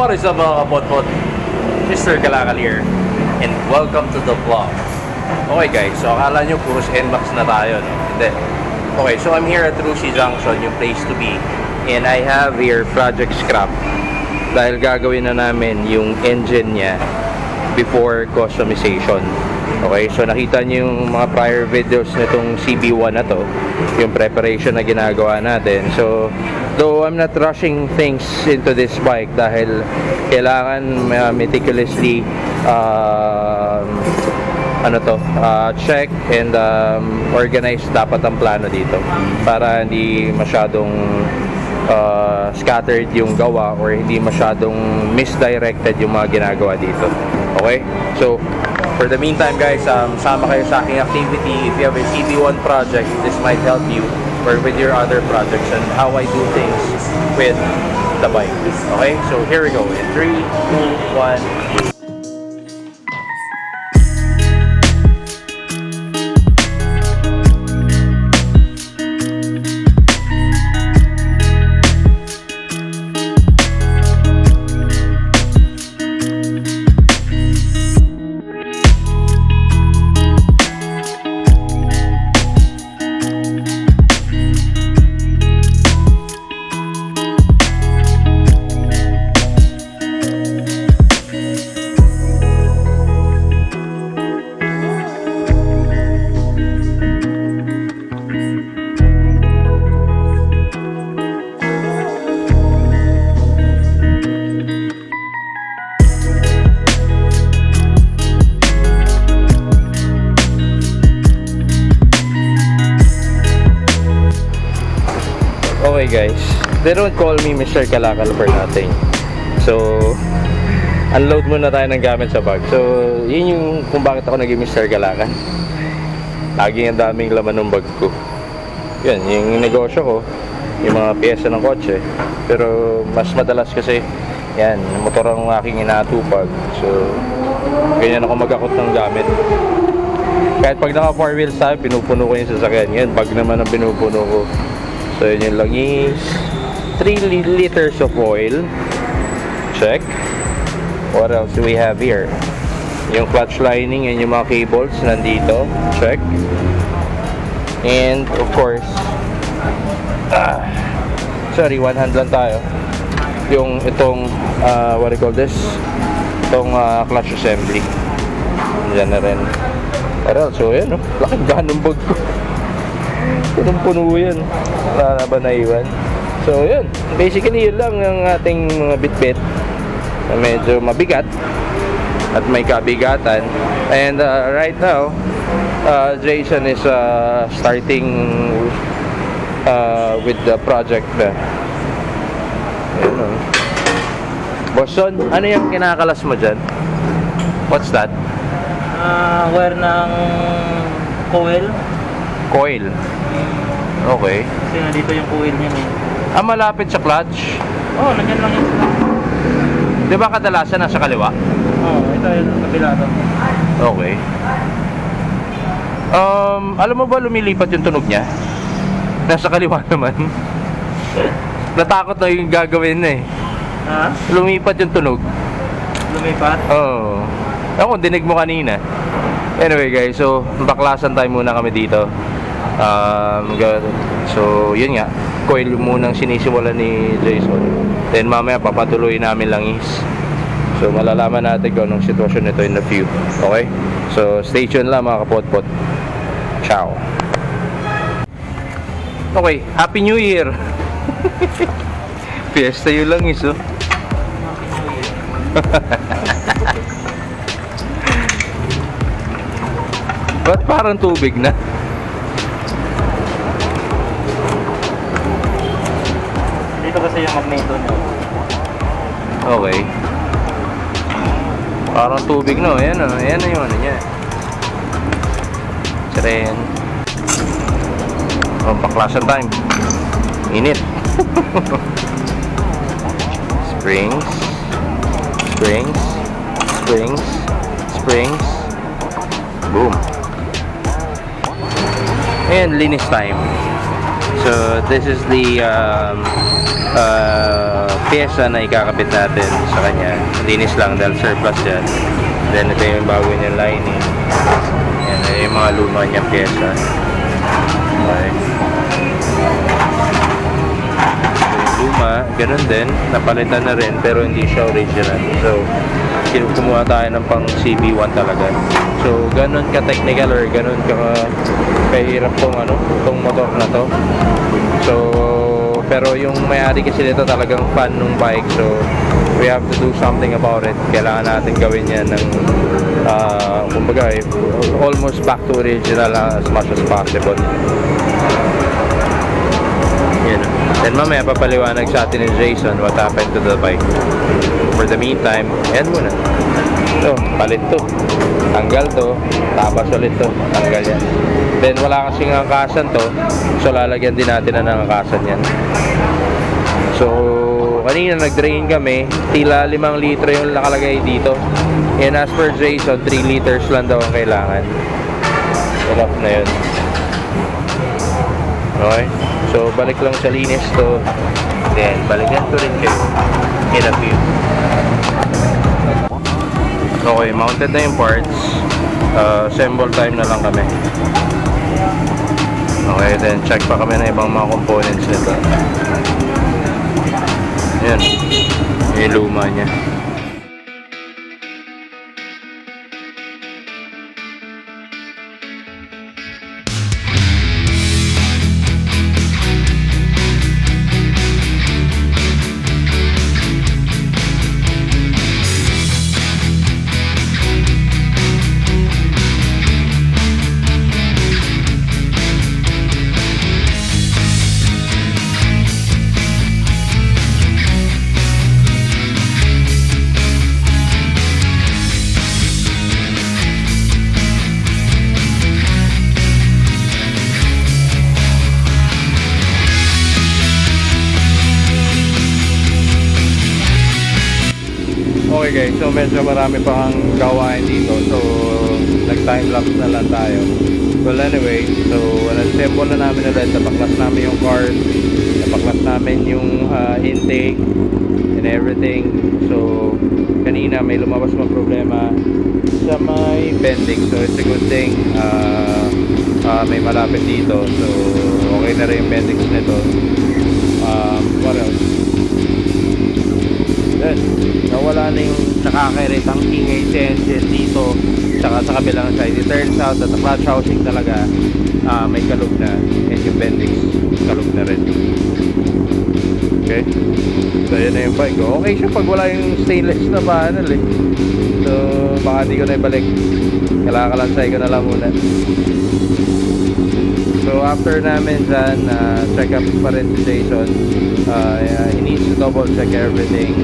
What is up mga kapotpot? Mr. Kalakal here, and welcome to the vlog. Okay guys, so akala nyo puros NMAX na tayo, no? Hindi. Okay, so I'm here at Rusi Junction, yung place to be. And I have here project scrap. Dahil gagawin na namin yung engine niya before customization. Okay, so nakita nyo yung mga prior videos nitong Cb1 na to, yung preparation na ginagawa natin. So though I'm not rushing things into this bike dahil kailangan meticulously check and organize dapat ang plano dito para hindi masyadong scattered yung gawa or hindi masyadong misdirected yung mga ginagawa dito. Okay? So for the meantime guys, sama kayo sa aking activity. If you have a Cb1 project, this might help you or with your other projects and how I do things with the bike. Okay, so here we go in 3, 2, 1. Okay guys, they don't call me Mr. Kalakal for nothing. So unload muna tayo ng gamit sa bag. So yun yung kung bakit ako naging Mr. Kalakal. Laging ang daming laman ng bag ko. Yun, yung negosyo ko, yung mga piyesa ng kotse. Pero mas madalas kasi yan, motor ang aking inaatupag. So ganyan ako mag-akot ng gamit. Kahit pag naka 4 wheels tayo, pinupuno ko yung sasakyan. Yan, bag naman ang pinupuno ko. So yun lang is 3 liters of oil. Check. What else do we have here? Yung clutch lining and yung mga cables nandito. Check. And of course sorry, one hand lang tayo. Yung itong what do you call this? Itong clutch assembly. Diyan na rin. Pero so yun, laking ganong bag ko. Punong-puno yan. Wala na ba naiwan? So yun, basically yun lang ang ating mga bit-bit na medyo mabigat at may kabigatan. And right now Jason is starting with the project na yun, Boston, ano yung kinakalas mo dyan? What's that? Wire ng coil. Coil. Okay. Kasi nandito yung coil niya eh. Malapit sa clutch? Oo, nandiyan lang yun. Di ba kadalasan nasa kaliwa? Oo, ito yung kabila to. Okay. Alam mo ba lumilipat yung tunog niya? Nasa kaliwa naman. Natakot na yung gagawin na eh. Ha? Lumipat yung tunog. Lumipat? Oo. Ako, dinig mo kanina. Anyway guys, so baklasan tayo muna kami dito. So yun nga, coil munang sinisimulan ni Jason. Then mamaya papatuloy namin lang is. So malalaman natin kung anong sitwasyon nito in the few. Okay? So stay tuned lang mga kapotpot. Ciao. Okay, Happy New Year. Fiesta yun lang is, oh. Ba't parang tubig na? Dito kasi yung magneto niya. Okay. Parang tubig no. Ayan o. Ayan na yung ano niya. Tren. Paklasan time. Init. Springs. Springs. Springs. Springs. Boom. And linis time. So this is the pyesa na ikakabit natin sa kanya. Linis lang dahil surplus yan. Then ito yung bago niyang lining. Yan yung mga luma niyang pyesa. Okay. So, yung luma, ganun din. Napalitan na rin pero hindi siya original. So kumuha tayo ng pang Cb1 talaga. So ganun ka technical or ganun ka kahirap tong motor na to. So pero yung may-ari kasi nito talagang fan ng bike, so we have to do something about it. Kailangan natin gawin yan ng kumbaga almost back to original as much as possible. Yan. Then mamaya papaliwanag sa atin ni Jason what happened to the bike. For the meantime, yan muna. So, palit to. Tanggal to. Tapas ulit to. Tanggal yan. Then, wala kasing angkasan to. So, lalagyan din natin na ng angkasan yan. So, kanina nag-drain kami. Tila 5 litro yung nakalagay dito. And as per Jason, 3 liters lang daw ang kailangan. Enough na yun. Okay. So, balik lang sa linis to. Then, balikan to rin kayo. In a few. Okay, mounted na yung parts. Assemble time na lang kami. Okay, then check pa kami na ibang mga components nito. Yan. Yung luma niya. Okay guys, so medyo marami pang gawain dito, so nag-timelapse na lang tayo. Well anyway, so nag-assemble na namin ulit, napaklas namin yung card, napaklas namin yung intake and everything. So kanina may lumabas mga problema sa may bending, so it's a good thing may malapit dito, so okay na rin yung bendings nito. What else? Then, nawala na yung nakakairitang ingay sa engine dito saka sa kabilang side. It turns out that the clutch housing talaga may kalog na and yung bendix kalog na rin. Okay, so yun na yung bike. Okay siya pag wala yung stainless na panel eh. So baka di ko na ibalik, kalakalansay ko na lang muna. So after namin dyan, check up pa rin si Jason. He needs to double check everything.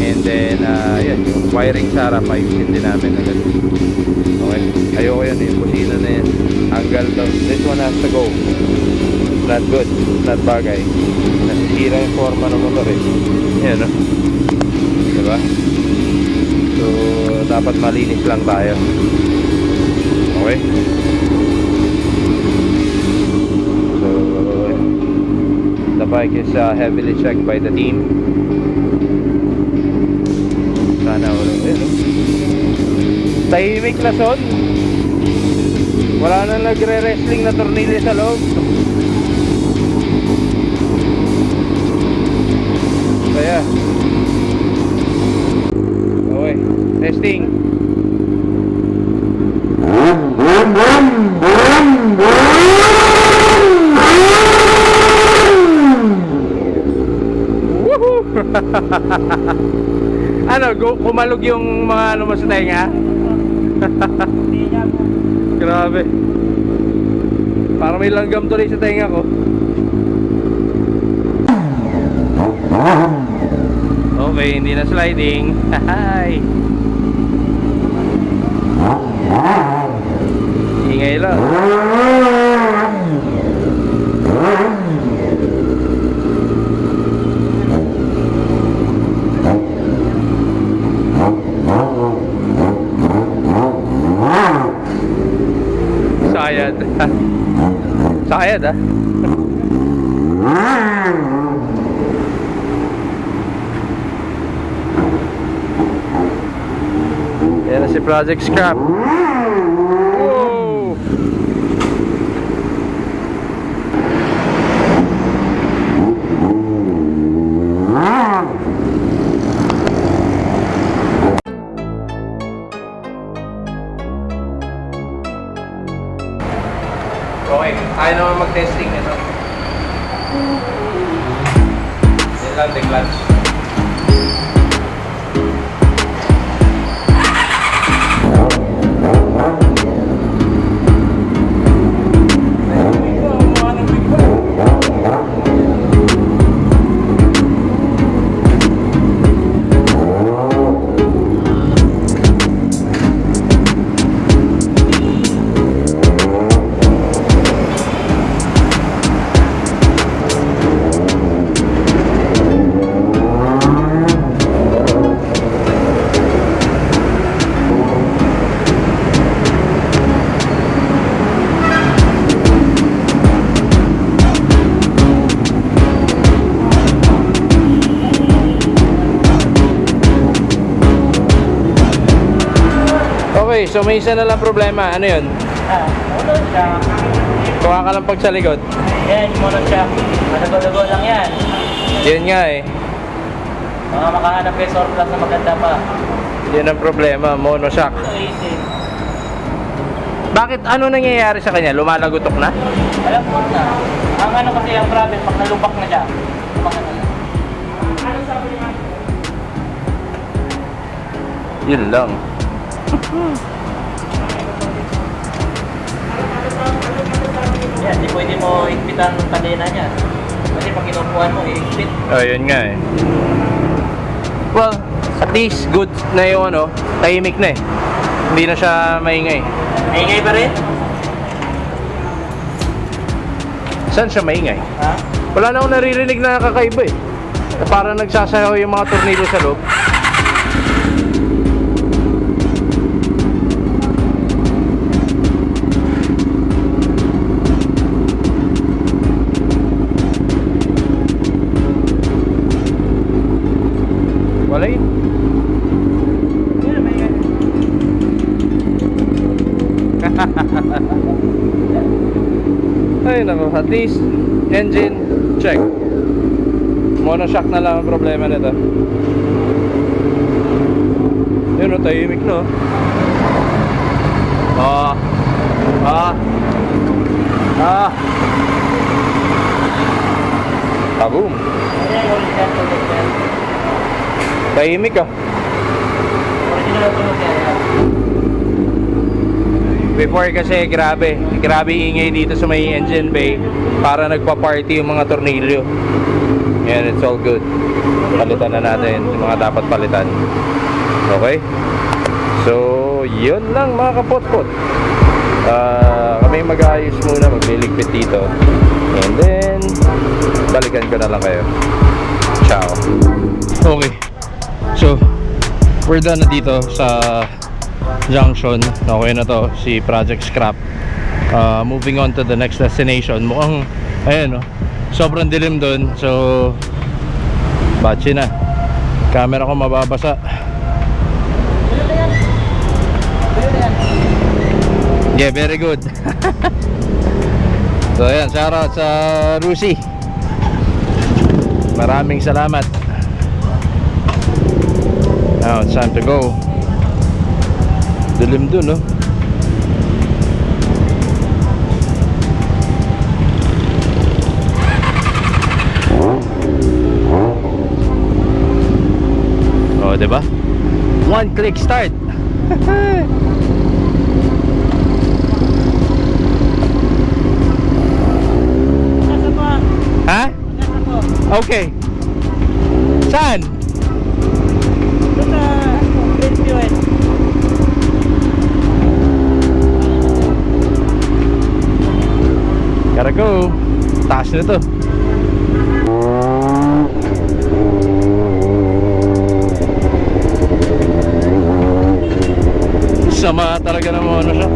And then, yan, yung wiring sa harap, ayusin din namin agad. Okay, ayoko yan, yung busina na yan. Angle daw. This one has to go. It's not good. It's not bagay. Nasisira yung forma ng motor eh. Yan, no? Diba? So, dapat malinis lang tayo. Okay? So, the bike is heavily checked by the team. Sana wala. Tahimik na son. Wala na nagre-wrestling na tornilyo sa loob. Kaya okay, testing. Woohoo! Ano, kumalog yung mga ano mo sa tenga? Grabe. Parang may langgam tuloy sa tenga ko. Okay, hindi na sliding. Hi. Ingay lang. Sayad. Sayad ah. si Project Scrap. Whoa! Okay, ayaw naman mag-testing nito. Yan lang, the clutch. Okay, so may isa na lang problema. Ano yun? Mono shock. Kuha ka lang pag sa likod. Yan, mono shock. Madago-dago lang yan. Yun nga eh. Mga makahanap kayo surplus na maganda pa. Yun ang problema, monoshock. Ito, easy. Bakit? Ano nangyayari sa kanya? Lumalagotok na? Alam mo na. Ang ano kasi ang problem, pag nalupak na siya. Lupak na siya. Ano sabi niya? Yun lang. Yan, di pwede mo ikpitan ng kadena niya. Kasi pag inupuan mo, i-ikpit. Oh, yun nga eh. Well, at least good na yung ano, tahimik na eh. Hindi na siya maingay. Maingay pa rin? Saan siya maingay? Ha? Wala na akong naririnig na kakaiba eh. Parang nagsasayaw yung mga tornilyo sa loob. Wala yun. Ay nako, at least engine check. Monoshock na lang ang problema nito. Yun o, tahimik no. Boom. Tahimik ah. Original na tunog yan. Before kasi grabe ingay dito sa may engine bay. Para nagpa-party yung mga tornilyo. Yan, it's all good. Palitan na natin yung mga dapat palitan. Okay? So, yun lang mga kapotpot. Kami mag-ayos muna, magliligpit dito. And then, balikan ko na lang kayo. Ciao. Okay. So, we're done na dito sa junction. Okay na to, si Project Scrap. Moving on to the next destination. Mukhang, ayan oh, sobrang dilim dun. So, batsi na. Camera ko mababasa. Yeah, very good. So, ayan, shoutout sa Rusi. Maraming salamat. Now it's time to go. Dilim dun, no? Oh, diba? One click start. Ha? Okay. Saan? Gotta go. Taas na to. Sama talaga ng ano siya.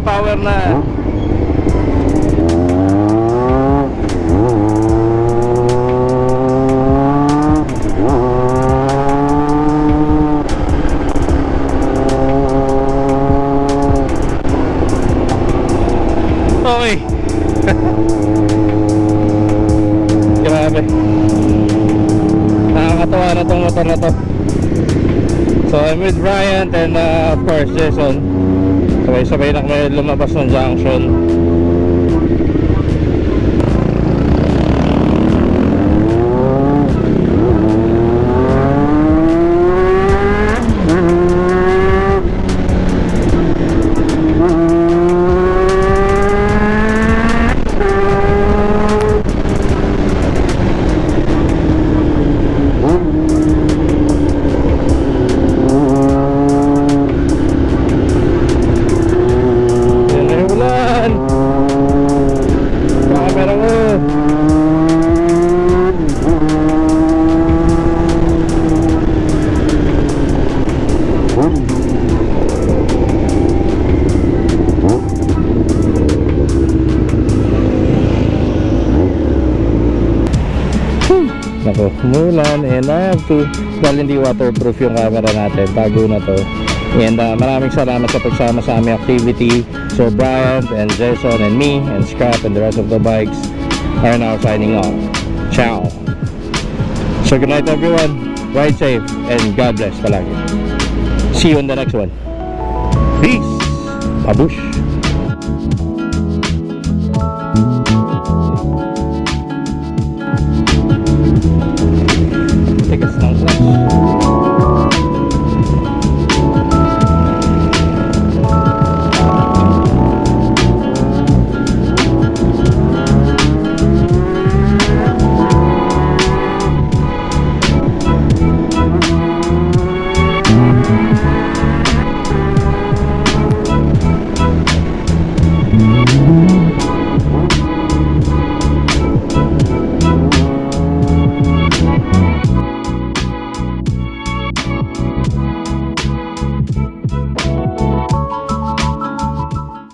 power na. Okay. Grabe. Nakakatawa na tong motor na to. So I'm with Bryant and of course Jason. Sabay-sabay na kami lumabas ng junction. Ako, umulan and I have to, dahil hindi waterproof yung camera natin, bago na to. And maraming salamat sa pagsama sa aming activity. So Brian and Jason and me and Scrap and the rest of the bikes are now signing off. Ciao. So good night everyone, ride safe and God bless palagi. See you in the next one. Peace. Babush.